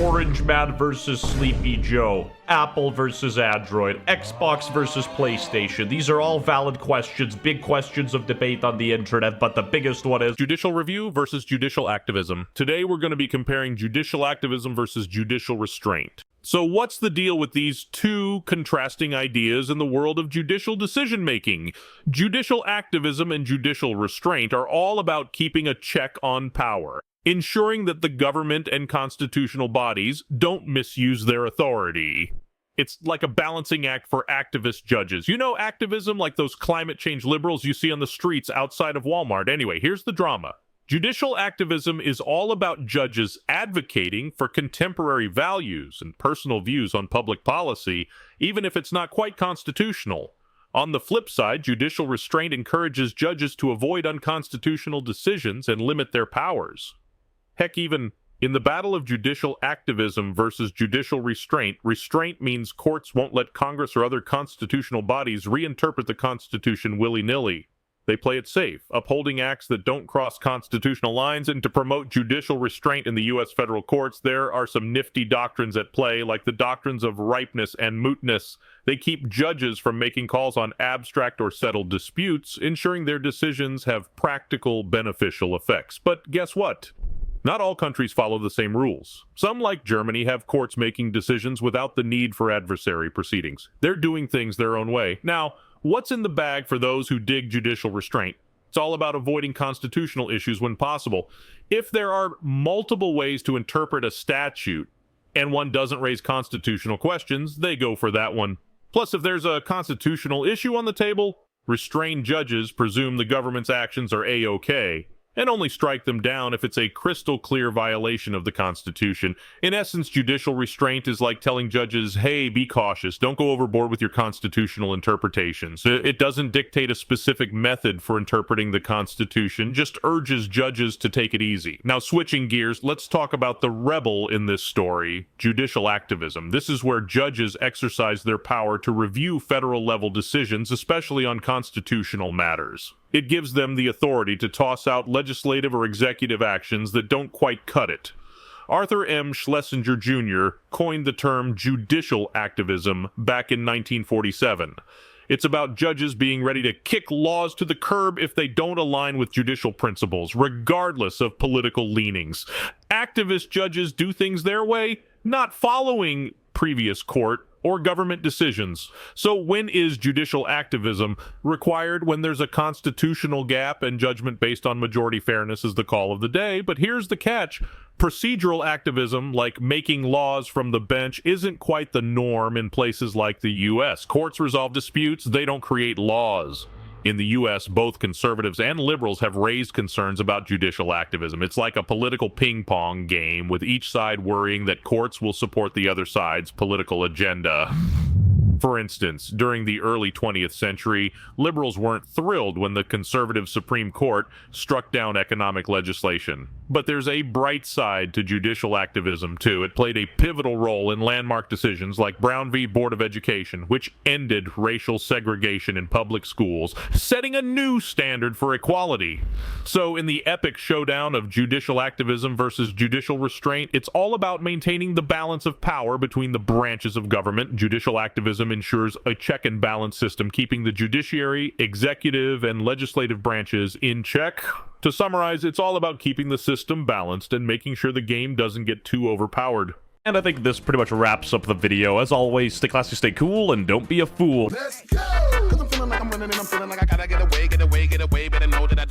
Orange Man versus Sleepy Joe, Apple versus Android, Xbox versus PlayStation. These are all valid questions, big questions of debate on the internet, but the biggest one is judicial review versus judicial activism. Today we're going to be comparing judicial activism versus judicial restraint. So what's the deal with these two contrasting ideas in the world of judicial decision-making? Judicial activism and judicial restraint are all about keeping a check on power, ensuring that the government and constitutional bodies don't misuse their authority. It's like a balancing act for activist judges. You know activism, like those climate change liberals you see on the streets outside of Walmart. Anyway, here's the drama. Judicial activism is all about judges advocating for contemporary values and personal views on public policy, even if it's not quite constitutional. On the flip side, judicial restraint encourages judges to avoid unconstitutional decisions and limit their powers. Heck, even in the battle of judicial activism versus judicial restraint, restraint means courts won't let Congress or other constitutional bodies reinterpret the Constitution willy-nilly. They play it safe, upholding acts that don't cross constitutional lines, and to promote judicial restraint in the U.S. federal courts, there are some nifty doctrines at play, like the doctrines of ripeness and mootness. They keep judges from making calls on abstract or settled disputes, ensuring their decisions have practical, beneficial effects. But guess what? Not all countries follow the same rules. Some, like Germany, have courts making decisions without the need for adversary proceedings. They're doing things their own way. Now, what's in the bag for those who dig judicial restraint? It's all about avoiding constitutional issues when possible. If there are multiple ways to interpret a statute and one doesn't raise constitutional questions, they go for that one. Plus, if there's a constitutional issue on the table, restrained judges presume the government's actions are A-OK, and only strike them down if it's a crystal clear violation of the Constitution. In essence, judicial restraint is like telling judges, hey, be cautious, don't go overboard with your constitutional interpretations. It doesn't dictate a specific method for interpreting the Constitution, just urges judges to take it easy. Now, switching gears, let's talk about the rebel in this story, judicial activism. This is where judges exercise their power to review federal-level decisions, especially on constitutional matters. It gives them the authority to toss out legislative or executive actions that don't quite cut it. Arthur M. Schlesinger Jr. coined the term judicial activism back in 1947. It's about judges being ready to kick laws to the curb if they don't align with judicial principles, regardless of political leanings. Activist judges do things their way, not following previous court or government decisions. So when is judicial activism required? When there's a constitutional gap and judgment based on majority fairness is the call of the day. But here's the catch. Procedural activism, like making laws from the bench, isn't quite the norm in places like the U.S. Courts resolve disputes, they don't create laws. In the U.S., both conservatives and liberals have raised concerns about judicial activism. It's like a political ping-pong game, with each side worrying that courts will support the other side's political agenda. For instance, during the early 20th century, liberals weren't thrilled when the conservative Supreme Court struck down economic legislation. But there's a bright side to judicial activism, too. It played a pivotal role in landmark decisions like Brown v. Board of Education, which ended racial segregation in public schools, setting a new standard for equality. So in the epic showdown of judicial activism versus judicial restraint, it's all about maintaining the balance of power between the branches of government. Judicial activism ensures a check and balance system, keeping the judiciary, executive, and legislative branches in check. To summarize, it's all about keeping the system balanced and making sure the game doesn't get too overpowered. And I think this pretty much wraps up the video. As always, stay classy, stay cool, and don't be a fool. Let's go! 'Cause I'm feeling like I'm running and I'm feeling like I gotta get away, better know that I